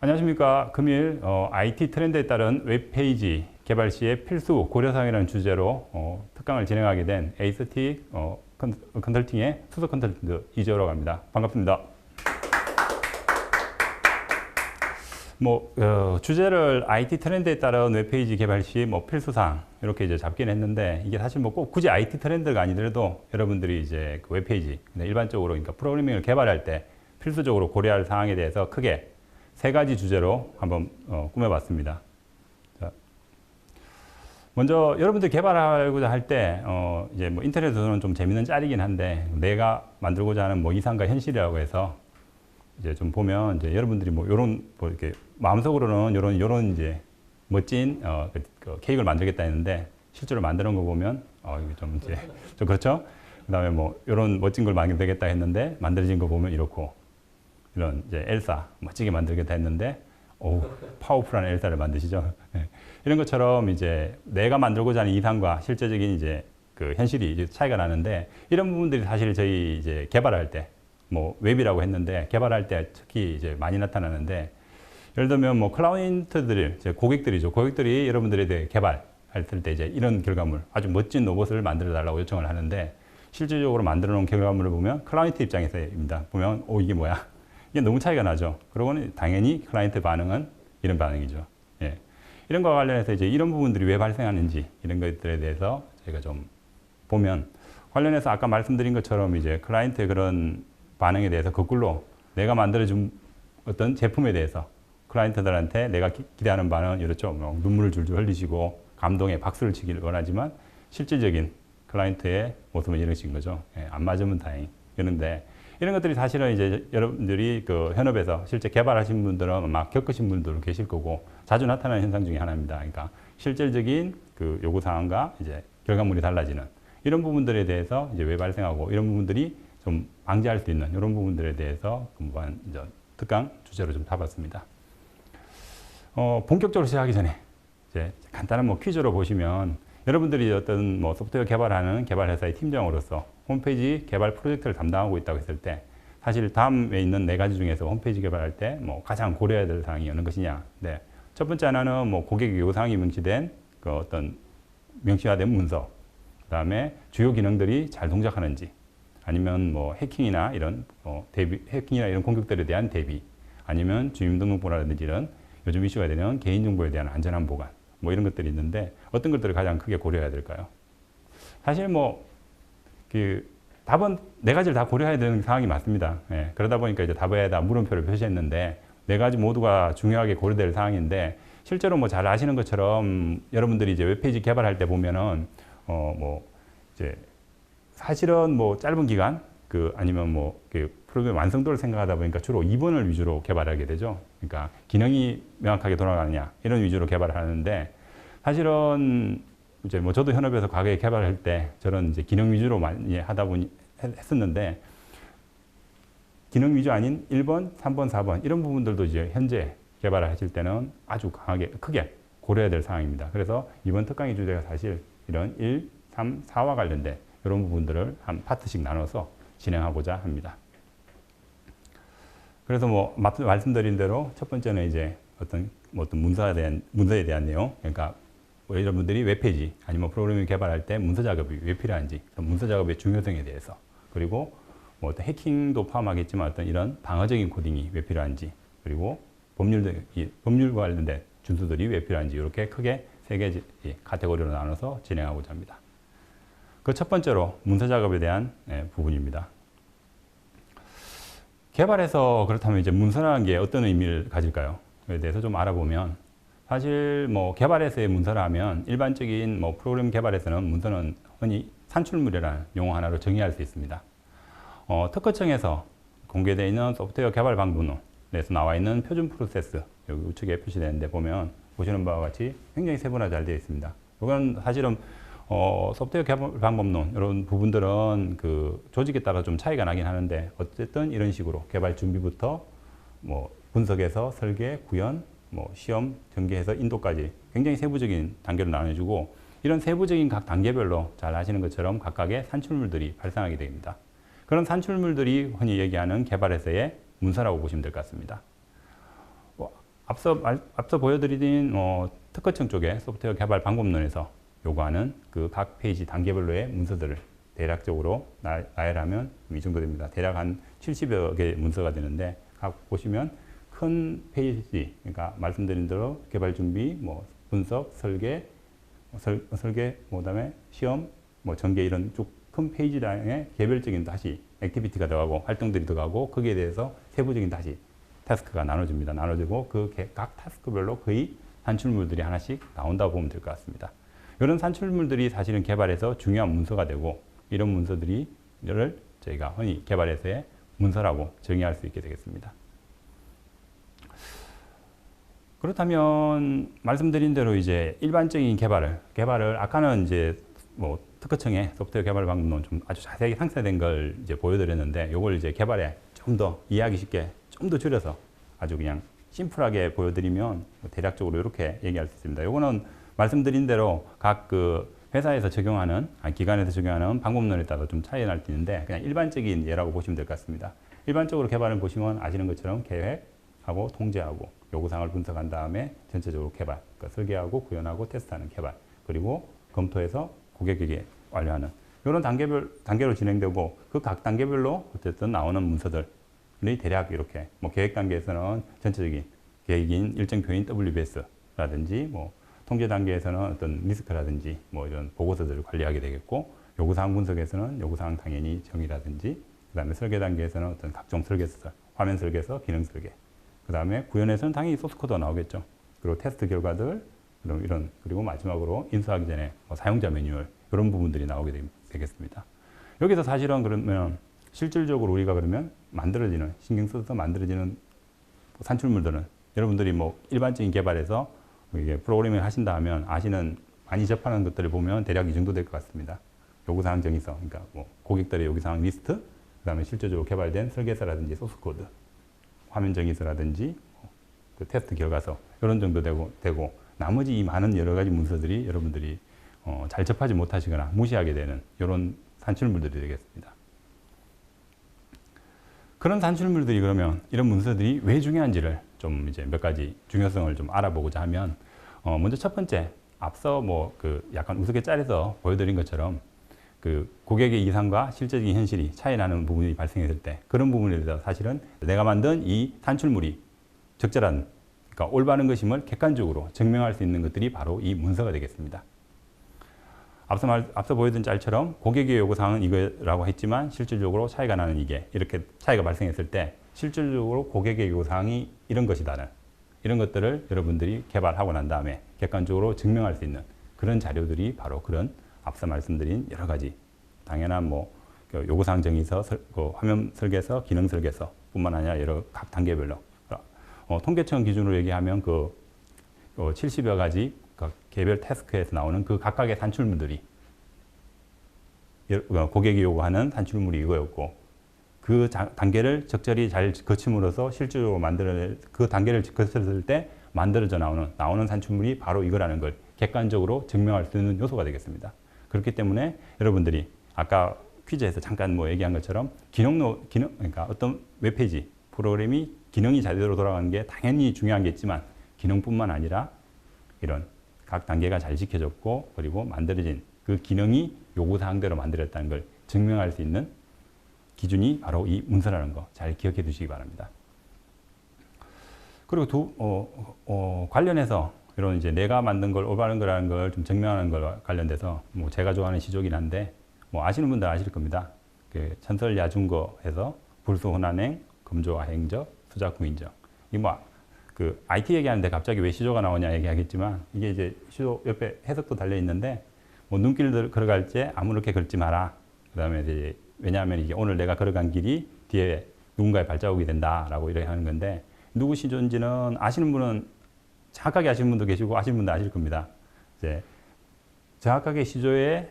안녕하십니까. 금일 IT 트렌드에 따른 웹페이지 개발 시의 필수 고려사항이라는 주제로 특강을 진행하게 된 에이스티 컨설팅의 수석 컨설턴트 이재호라고 합니다. 반갑습니다. 주제를 IT 트렌드에 따른 웹페이지 개발 시 필수사항 이렇게 이제 잡긴 했는데, 이게 사실 꼭 굳이 IT 트렌드가 아니더라도 여러분들이 이제 그 웹페이지 일반적으로, 그러니까 프로그래밍을 개발할 때 필수적으로 고려할 사항에 대해서 크게 세 가지 주제로 한번 꾸며봤습니다. 자, 먼저 여러분들 개발하고자 할 때 이제 인터넷에서는 좀 재밌는 짤이긴 한데, 내가 만들고자 하는 이상과 현실이라고 해서 이제 좀 보면, 이제 여러분들이 요런 이렇게 마음속으로는 요런 이제 멋진 케이크를 만들겠다 했는데, 실제로 만드는 거 보면 이게 좀 그렇죠. 그다음에 요런 멋진 걸 만들겠다 했는데 만들어진 거 보면 이렇고, 이런 이제 엘사 멋지게 만들겠다 했는데 파워풀한 엘사를 만드시죠. 네. 이런 것처럼 이제 내가 만들고자 하는 이상과 실제적인 이제 그 현실이 이제 차이가 나는데, 이런 부분들이 사실 저희 이제 개발할 때 웹이라고 했는데, 개발할 때 특히 이제 많이 나타나는데, 예를 들면 클라이언트들, 이제 고객들이죠. 고객들이 여러분들에 대해 개발할 때 이제 이런 결과물, 아주 멋진 로봇을 만들어 달라고 요청을 하는데, 실질적으로 만들어 놓은 결과물을 보면 클라이언트 입장에서입니다. 보면 이게 뭐야? 이게 너무 차이가 나죠. 그러고는 당연히 클라이언트 반응은 이런 반응이죠. 예. 이런 거와 관련해서 이제 이런 부분들이 왜 발생하는지, 이런 것들에 대해서 제가 좀 보면, 관련해서 아까 말씀드린 것처럼 이제 클라이언트의 그런 반응에 대해서 거꾸로 내가 만들어준 어떤 제품에 대해서 클라이언트들한테 내가 기대하는 반응은 이렇죠. 눈물을 줄줄 흘리시고 감동에 박수를 치기를 원하지만, 실질적인 클라이언트의 모습은 이런 식인 거죠. 예, 안 맞으면 다행. 이런데 이런 것들이 사실은 이제 여러분들이 그 현업에서 실제 개발하신 분들은 막 겪으신 분들도 계실 거고, 자주 나타나는 현상 중에 하나입니다. 그러니까 실질적인 그 요구 사항과 이제 결과물이 달라지는 이런 부분들에 대해서 이제 왜 발생하고, 이런 부분들이 좀 방지할 수 있는 이런 부분들에 대해서 금방 이제 특강 주제로 좀 잡았습니다. 본격적으로 시작하기 전에 이제 간단한 퀴즈로 보시면, 여러분들이 어떤 소프트웨어 개발하는 개발 회사의 팀장으로서 홈페이지 개발 프로젝트를 담당하고 있다고 했을 때, 사실 다음에 있는 네 가지 중에서 홈페이지 개발할 때 가장 고려해야 될 사항이 어느 것이냐. 네. 첫 번째 하나는 고객의 요구사항이 명시된 그 어떤 명시화된 문서, 그 다음에 주요 기능들이 잘 동작하는지, 아니면 해킹이나 이런 해킹이나 이런 공격들에 대한 대비, 아니면 주민등록번호라든지 이런 요즘 이슈가 되는 개인정보에 대한 안전한 보관, 이런 것들이 있는데, 어떤 것들을 가장 크게 고려해야 될까요? 사실 답은 네 가지를 다 고려해야 되는 상황이 맞습니다. 예, 그러다 보니까 이제 답에다 물음표를 표시했는데, 네 가지 모두가 중요하게 고려될 사항인데, 실제로 잘 아시는 것처럼 여러분들이 이제 웹페이지 개발할 때 보면은 이제 사실은 짧은 기간 아니면 프로그램 완성도를 생각하다 보니까 주로 2번을 위주로 개발하게 되죠. 그러니까 기능이 명확하게 돌아가느냐 이런 위주로 개발을 하는데, 사실은 이제 저도 현업에서 과거에 개발할 때 저는 이제 기능 위주로 많이 하다 보니 했었는데, 기능 위주 아닌 1번, 3번, 4번 이런 부분들도 이제 현재 개발을 하실 때는 아주 크게 고려해야 될 사항입니다. 그래서 이번 특강의 주제가 사실 이런 1, 3, 4와 관련된 이런 부분들을 한 파트씩 나눠서 진행하고자 합니다. 그래서 말씀드린 대로 첫 번째는 이제 어떤 문서에 대한 내용, 그러니까 여러분들이 웹페이지 아니면 프로그래밍 개발할 때 문서 작업이 왜 필요한지, 문서 작업의 중요성에 대해서, 그리고 어떤 해킹도 포함하겠지만 어떤 이런 방어적인 코딩이 왜 필요한지, 그리고 법률과 관련된 준수들이 왜 필요한지, 이렇게 크게 세 개의 카테고리로 나눠서 진행하고자 합니다. 그 첫 번째로 문서 작업에 대한 부분입니다. 개발에서 그렇다면 이제 문서라는 게 어떤 의미를 가질까요? 에 대해서 좀 알아보면, 사실 개발에서의 문서라 하면 일반적인 프로그램 개발에서는 문서는 흔히 산출물이라는 용어 하나로 정의할 수 있습니다. 특허청에서 공개되어 있는 소프트웨어 개발 방법론에서 나와 있는 표준 프로세스, 여기 우측에 표시되는데 보면 보시는 바와 같이 굉장히 세분화 잘 되어 있습니다. 이건 사실은 소프트웨어 개발 방법론 이런 부분들은 그 조직에 따라 좀 차이가 나긴 하는데, 어쨌든 이런 식으로 개발 준비부터 분석에서 설계, 구현, 시험, 전개해서 인도까지 굉장히 세부적인 단계로 나눠주고, 이런 세부적인 각 단계별로 잘 아시는 것처럼 각각의 산출물들이 발생하게 됩니다. 그런 산출물들이 흔히 얘기하는 개발에서의 문서라고 보시면 될 것 같습니다. 앞서 보여드린 특허청 쪽에 소프트웨어 개발 방법론에서 요구하는 그 각 페이지 단계별로의 문서들을 대략적으로 나열하면 이 정도 됩니다. 대략 한 70여 개 문서가 되는데 각 보시면 큰 페이지, 그러니까 말씀드린 대로 개발 준비, 뭐 분석, 설계, 그다음에 시험, 뭐 전개 이런 쭉 큰 페이지량의 개별적인 다시 액티비티가 들어가고 활동들이 들어가고 거기에 대해서 세부적인 다시 타스크가 나눠집니다. 나눠지고 그 각 타스크별로 거의 산출물들이 하나씩 나온다고 보면 될 것 같습니다. 이런 산출물들이 사실은 개발에서 중요한 문서가 되고 이런 문서들을 저희가 흔히 개발에서의 문서라고 정의할 수 있게 되겠습니다. 그렇다면 말씀드린 대로 이제 일반적인 개발을 아까는 이제 뭐 특허청의 소프트웨어 개발 방법론 좀 아주 자세하게 상세된 걸 이제 보여드렸는데 이걸 이제 개발에 좀 더 이해하기 쉽게 좀 더 줄여서 아주 그냥 심플하게 보여드리면 대략적으로 이렇게 얘기할 수 있습니다. 이거는 말씀드린 대로 각 그 회사에서 적용하는, 기관에서 적용하는 방법론에 따라 좀 차이가 날 수 있는데 그냥 일반적인 예라고 보시면 될 것 같습니다. 일반적으로 개발을 보시면 아시는 것처럼 계획하고 통제하고 요구사항을 분석한 다음에 전체적으로 개발, 그러니까 설계하고 구현하고 테스트하는 개발, 그리고 검토해서 고객에게 완료하는 이런 단계로 진행되고 그 각 단계별로 어쨌든 나오는 문서들이 대략 이렇게 뭐 계획 단계에서는 전체적인 계획인 일정 표인 WBS라든지 뭐 통제 단계에서는 어떤 리스크라든지 뭐 이런 보고서들을 관리하게 되겠고 요구사항 분석에서는 요구사항 당연히 정의라든지 그다음에 설계 단계에서는 어떤 각종 설계서, 화면 설계서, 기능 설계, 그다음에 구현에서는 당연히 소스 코드가 나오겠죠. 그리고 테스트 결과들 그리고 마지막으로 인수하기 전에 뭐 사용자 매뉴얼 이런 부분들이 나오게 되겠습니다. 여기서 사실은 그러면 실질적으로 우리가 그러면 만들어지는 신경 써서 만들어지는 산출물들은 여러분들이 뭐 일반적인 개발에서 이게 프로그래밍을 하신다 하면 아시는 많이 접하는 것들을 보면 대략 이 정도 될 것 같습니다. 요구사항 정의서, 그러니까 뭐 고객들의 요구사항 리스트, 그다음에 실제적으로 개발된 설계서라든지 소스 코드, 화면 정의서라든지 그 테스트 결과서 이런 정도 되고 나머지 이 많은 여러 가지 문서들이 여러분들이 잘 접하지 못하시거나 무시하게 되는 이런 산출물들이 되겠습니다. 그런 산출물들이 그러면 이런 문서들이 왜 중요한지를 좀 이제 몇 가지 중요성을 좀 알아보고자 하면 먼저 첫 번째 앞서 뭐 그 약간 우스갯짤에서 보여드린 것처럼 그 고객의 이상과 실제적인 현실이 차이 나는 부분이 발생했을 때 그런 부분에 대해서 사실은 내가 만든 이 산출물이 적절한, 그러니까 올바른 것임을 객관적으로 증명할 수 있는 것들이 바로 이 문서가 되겠습니다. 앞서 보여준 짤처럼 고객의 요구사항은 이거라고 했지만 실질적으로 차이가 나는 이렇게 차이가 발생했을 때 실질적으로 고객의 요구사항이 이런 것이다는 이런 것들을 여러분들이 개발하고 난 다음에 객관적으로 증명할 수 있는 그런 자료들이 바로 그런 앞서 말씀드린 여러 가지 당연한 뭐 요구사항 정의서, 화면 설계서, 기능 설계서 뿐만 아니라 여러 각 단계별로 통계청 기준으로 얘기하면 70여 가지 개별 태스크에서 나오는 그 각각의 산출물들이 고객이 요구하는 산출물이 이거였고 그 단계를 적절히 잘 거침으로써 실질적으로 그 단계를 거쳤을 때 만들어져 나오는 산출물이 바로 이거라는 걸 객관적으로 증명할 수 있는 요소가 되겠습니다. 그렇기 때문에 여러분들이 아까 퀴즈에서 잠깐 뭐 얘기한 것처럼 그러니까 어떤 웹페이지 프로그램이 기능이 제대로 돌아가는 게 당연히 중요하겠지만 기능뿐만 아니라 이런 각 단계가 잘 지켜졌고 그리고 만들어진 그 기능이 요구사항대로 만들었다는 걸 증명할 수 있는 기준이 바로 이 문서라는 거 잘 기억해 두시기 바랍니다. 그리고 관련해서 이런 이제 내가 만든 걸 올바른 거라는 걸 좀 증명하는 걸 관련돼서 뭐 제가 좋아하는 시조긴 한데 뭐 아시는 분들 아실 겁니다. 그 천설야중거에서 불소혼한행, 금조아행적, 수작구인적. 이 뭐 그 IT 얘기하는데 갑자기 왜 시조가 나오냐 얘기하겠지만 이게 이제 시조 옆에 해석도 달려 있는데 뭐 눈길 걸어갈 때 아무렇게 걷지 마라. 그다음에 이제 왜냐하면 이게 오늘 내가 걸어간 길이 뒤에 누군가의 발자국이 된다라고 이렇게 하는 건데 누구 시조인지는 아시는 분은 정확하게 아시는 분도 계시고 아시는 분도 아실 겁니다. 이제 정확하게 시조에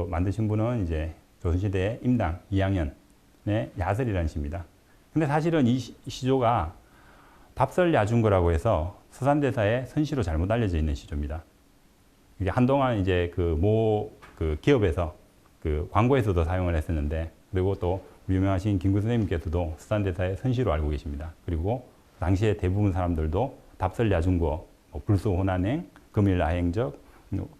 만드신 분은 이제 조선시대의 임당 이항현의 야설이라는 시입니다. 근데 사실은 이 시조가 답설야중거라고 해서 서산대사의 선시로 잘못 알려져 있는 시조입니다. 이게 한동안 이제 그 기업에서 그 광고에서도 사용을 했었는데 그리고 또 유명하신 김구 선생님께서도 서산대사의 선시로 알고 계십니다. 그리고 당시에 대부분 사람들도 답설 야중고, 뭐 불소 혼안행, 금일 아행적,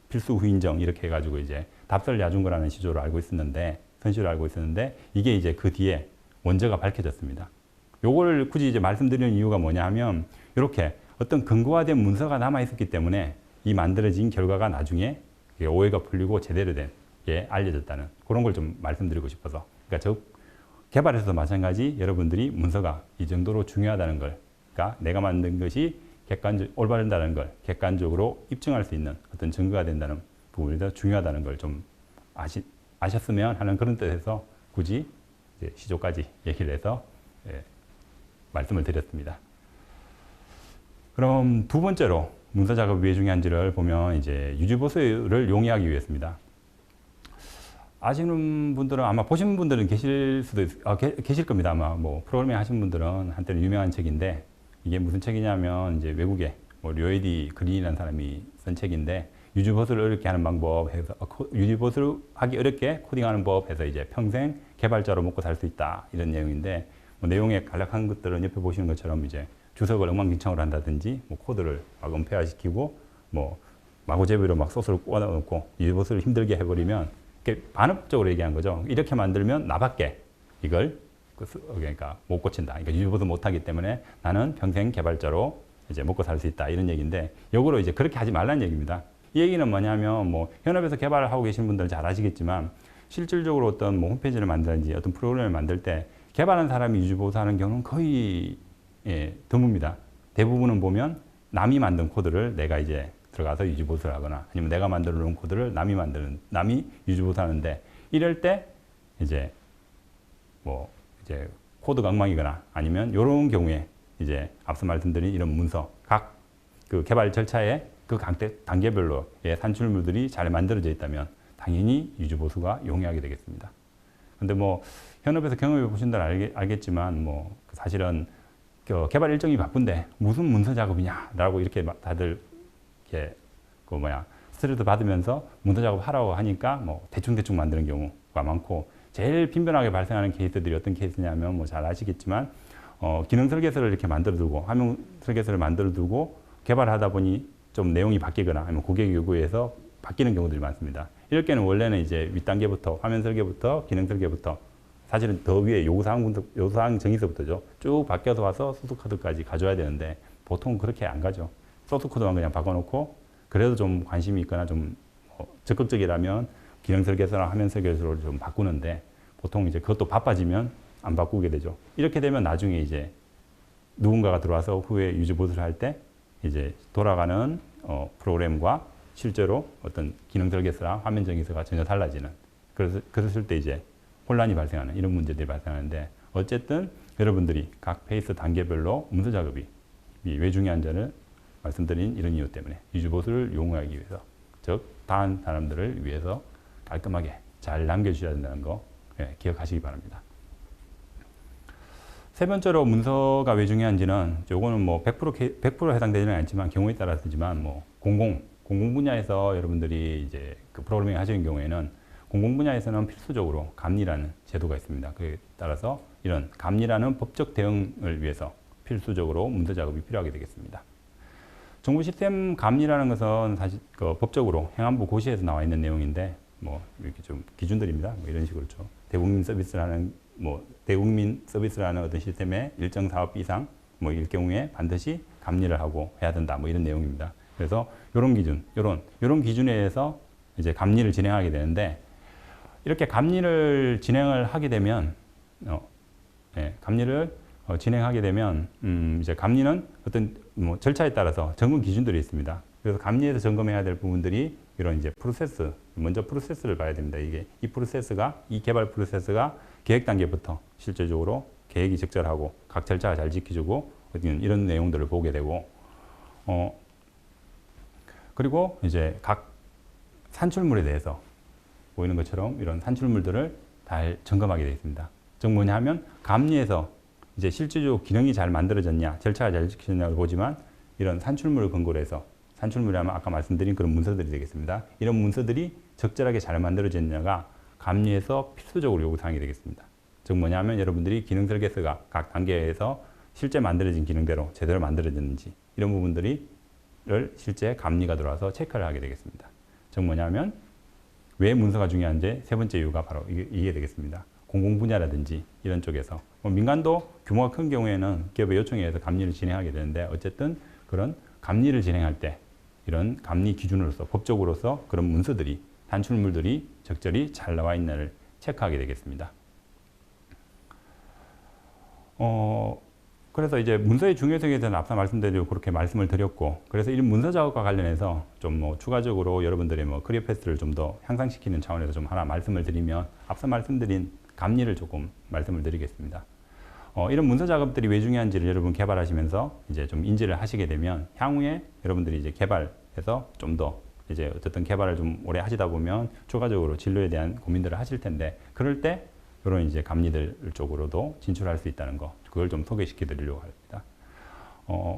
필수 후인정 이렇게 해가지고 이제 답설 야중고라는 시조를 알고 있었는데 선시를 알고 있었는데 이게 이제 그 뒤에 원저가 밝혀졌습니다. 요걸 굳이 이제 말씀드리는 이유가 뭐냐 하면 이렇게 어떤 근거화된 문서가 남아 있었기 때문에 이 만들어진 결과가 나중에 오해가 풀리고 제대로 된 게 알려졌다는 그런 걸 좀 말씀드리고 싶어서 그러니까 저 개발에서도 마찬가지 여러분들이 문서가 이 정도로 중요하다는 걸 그러니까 내가 만든 것이 올바른다는 걸 객관적으로 입증할 수 있는 어떤 증거가 된다는 부분이 더 중요하다는 걸 좀 아셨으면 하는 그런 뜻에서 굳이 이제 시조까지 얘기를 해서 말씀을 드렸습니다. 그럼 두 번째로 문서 작업이 왜 중요한지를 보면 이제 유지보수를 용이하기 위해서입니다. 아시는 분들은 아마 보신 분들은 계실 겁니다. 아마 뭐 프로그래밍 하신 분들은 한때는 유명한 책인데 이게 무슨 책이냐면 이제 외국에 뭐 료에디 그린이라는 사람이 쓴 책인데 유지보수를 어렵게 하는 방법 해서 유지보수를 하기 어렵게 코딩하는 법 해서 이제 평생 개발자로 먹고 살 수 있다 이런 내용인데 뭐 내용에 간략한 것들은 옆에 보시는 것처럼 이제 주석을 엉망진창으로 한다든지 뭐 코드를 막 은폐화시키고 뭐 마구제비로 막 소스를 꼬아넣고 유지보수를 힘들게 해버리면 반업적으로 얘기한 거죠. 이렇게 만들면 나밖에 이걸 그러니까 못 고친다. 그러니까 유지보수 못하기 때문에 나는 평생 개발자로 이제 먹고 살 수 있다 이런 얘기인데 역으로 이제 그렇게 하지 말라는 얘기입니다. 이 얘기는 뭐냐면 뭐 현업에서 개발을 하고 계신 분들은 잘 아시겠지만 실질적으로 어떤 뭐 홈페이지를 만들든지 어떤 프로그램을 만들 때 개발한 사람이 유지보수하는 경우는 거의 드뭅니다. 대부분은 보면 남이 만든 코드를 내가 이제 들어가서 유지보수를 하거나 아니면 내가 만들어 놓은 코드를 남이 유지보수 하는데 이럴 때 이제 뭐 이제 코드가 엉망이거나 아니면 이런 경우에 이제 앞서 말씀드린 이런 문서 각 그 개발 절차에 그 단계별로의 산출물들이 잘 만들어져 있다면 당연히 유지보수가 용이하게 되겠습니다. 근데 뭐 현업에서 경험해 보신 분들은 알겠지만 뭐 사실은 개발 일정이 바쁜데 무슨 문서 작업이냐라고 이렇게 다들 이렇게 스트레스 받으면서 문서 작업 하라고 하니까 뭐 대충 만드는 경우가 많고 제일 빈번하게 발생하는 케이스들이 어떤 케이스냐면 뭐 잘 아시겠지만 기능 설계서를 이렇게 만들어 두고 화면 설계서를 만들어 두고 개발하다 보니 좀 내용이 바뀌거나 아니면 고객 요구에서 바뀌는 경우들이 많습니다. 이럴 때는 원래는 이제 윗단계부터 화면 설계부터 기능 설계부터 사실은 더 위에 요구사항 정의서부터죠. 쭉 바뀌어서 와서 소스 코드까지 가져야 되는데 보통 그렇게 안 가죠. 소스 코드만 그냥 바꿔놓고 그래도 좀 관심이 있거나 좀 적극적이라면 기능 설계서나 화면 설계서를 좀 바꾸는데 보통 이제 그것도 바빠지면 안 바꾸게 되죠. 이렇게 되면 나중에 이제 누군가가 들어와서 후에 유지보수를 할 때 이제 돌아가는 프로그램과 실제로 어떤 기능 설계서랑 화면 정의서가 전혀 달라지는 그랬을 때 이제 혼란이 발생하는 이런 문제들이 발생하는데 어쨌든 여러분들이 각 페이스 단계별로 문서 작업이 왜 중요한지를 말씀드린 이런 이유 때문에 유지보수를 용이하기 위해서 즉 다른 사람들을 위해서 깔끔하게 잘 남겨주셔야 된다는 거 기억하시기 바랍니다. 세 번째로 문서가 왜 중요한지는 요거는 뭐 100% 해당되지는 않지만 경우에 따라서지만 뭐 공공 분야에서 여러분들이 이제 그 프로그래밍 하시는 경우에는 공공 분야에서는 필수적으로 감리라는 제도가 있습니다. 그에 따라서 이런 감리라는 법적 대응을 위해서 필수적으로 문서 작업이 필요하게 되겠습니다. 정부 시스템 감리라는 것은 사실 그 법적으로 행안부 고시에서 나와 있는 내용인데 뭐 이렇게 좀 기준들입니다. 뭐 이런 식으로 죠. 대국민 서비스를 하는 어떤 시스템의 일정 사업비 이상 뭐일 경우에 반드시 감리를 하고 해야 된다. 뭐 이런 내용입니다. 그래서 이런 기준, 이런 기준에 의해서 이제 감리를 진행하게 되는데 이렇게 감리를 진행을 하게 되면 이제 감리는 어떤 뭐 절차에 따라서 점검 기준들이 있습니다. 그래서 감리에서 점검해야 될 부분들이 이런 이제 프로세스, 먼저 프로세스를 봐야 됩니다. 이 개발 프로세스가 계획 단계부터 실질적으로 계획이 적절하고 각 절차가 잘 지켜주고 이런 내용들을 보게 되고 그리고 이제 각 산출물에 대해서 보이는 것처럼 이런 산출물들을 잘 점검하게 되어 있습니다. 즉 뭐냐 하면 감리에서 이제 실질적으로 기능이 잘 만들어졌냐, 절차가 잘 지켜졌냐를 보지만 이런 산출물을 근거로 해서 산출물이라면 아까 말씀드린 그런 문서들이 되겠습니다. 이런 문서들이 적절하게 잘 만들어졌냐가 감리에서 필수적으로 요구사항이 되겠습니다. 즉 뭐냐면 여러분들이 기능 설계서가 각 단계에서 실제 만들어진 기능대로 제대로 만들어졌는지 이런 부분들을 실제 감리가 들어와서 체크를 하게 되겠습니다. 즉 뭐냐면 왜 문서가 중요한지 세 번째 이유가 바로 이게 되겠습니다. 공공 분야라든지 이런 쪽에서 민간도 규모가 큰 경우에는 기업의 요청에 의해서 감리를 진행하게 되는데 어쨌든 그런 감리를 진행할 때 이런 감리 기준으로서 법적으로서 그런 문서들이 단출물들이 적절히 잘 나와 있는지를 체크하게 되겠습니다. 그래서 이제 문서의 중요성에 대해서는 앞서 말씀드리고 그렇게 말씀을 드렸고, 그래서 이 문서 작업과 관련해서 좀 뭐 추가적으로 여러분들의 뭐 커리어 패스를 좀 더 향상시키는 차원에서 좀 하나 말씀을 드리면, 앞서 말씀드린 감리를 조금 말씀을 드리겠습니다. 이런 문서 작업들이 왜 중요한지를 여러분 개발하시면서 이제 좀 인지를 하시게 되면 향후에 여러분들이 이제 개발해서 좀 더 이제 어쨌든 개발을 좀 오래 하시다 보면 추가적으로 진로에 대한 고민들을 하실 텐데, 그럴 때 이런 이제 감리들 쪽으로도 진출할 수 있다는 거, 그걸 좀 소개시켜 드리려고 합니다.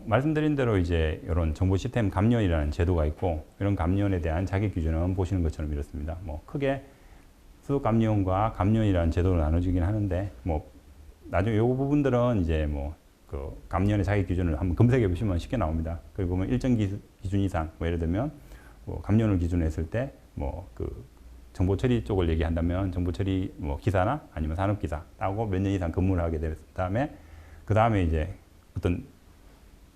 말씀드린 대로 이제 이런 정보 시스템 감리원이라는 제도가 있고, 이런 감리원에 대한 자격 기준은 보시는 것처럼 이렇습니다. 뭐 크게 수석 감리원과 감리원이라는 제도로 나눠지긴 하는데, 뭐 나중에 이 부분들은 이제 뭐 그 감리원의 자격 기준을 한번 검색해 보시면 쉽게 나옵니다. 그리고 보면 일정 기준 이상, 뭐 예를 들면 뭐 감리원을 기준으로 했을 때 뭐 그 정보 처리 쪽을 얘기한다면 정보 처리 뭐 기사나 아니면 산업 기사 따고 몇 년 이상 근무를 하게 된 다음에 그 다음에 이제 어떤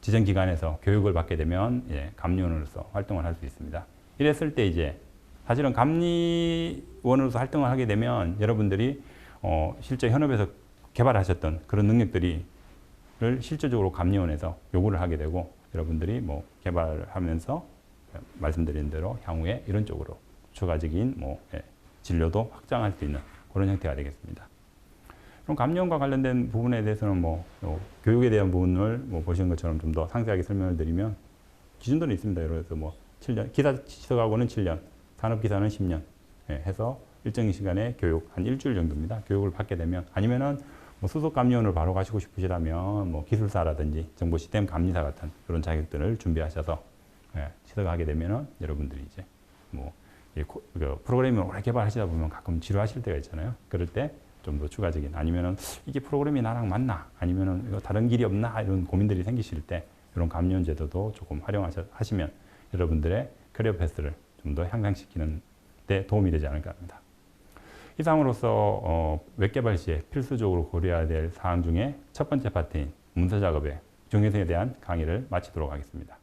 지정 기관에서 교육을 받게 되면 감리원으로서 활동을 할 수 있습니다. 이랬을 때 이제 사실은 감리원으로서 활동을 하게 되면 여러분들이 실제 현업에서 개발하셨던 그런 능력들을 실질적으로 감리원에서 요구를 하게 되고, 여러분들이 뭐 개발을 하면서 말씀드린 대로 향후에 이런 쪽으로 추가적인 뭐 진료도 확장할 수 있는 그런 형태가 되겠습니다. 그럼 감리원과 관련된 부분에 대해서는 뭐 교육에 대한 부분을 뭐 보시는 것처럼 좀 더 상세하게 설명을 드리면 기준들은 있습니다. 예를 들어서 뭐 7년, 기사 취득하고는 7년, 산업기사는 10년 해서 일정 시간의 교육, 한 일주일 정도입니다. 교육을 받게 되면, 아니면은 뭐 수석 감리원을 바로 가시고 싶으시다면 뭐 기술사라든지 정보 시스템 감리사 같은 그런 자격들을 준비하셔서 취득하게 되면은 여러분들이 이제 뭐 프로그래밍을 오래 개발하시다 보면 가끔 지루하실 때가 있잖아요. 그럴 때 좀 더 추가적인, 아니면은 이게 프로그램이 나랑 맞나, 아니면은 이거 다른 길이 없나, 이런 고민들이 생기실 때 이런 감리원 제도도 조금 활용하시면 여러분들의 커리어 패스를 좀 더 향상시키는 데 도움이 되지 않을까 합니다. 이상으로서 웹 개발 시에 필수적으로 고려해야 될 사항 중에 첫 번째 파트인 문서 작업의 중요성에 대한 강의를 마치도록 하겠습니다.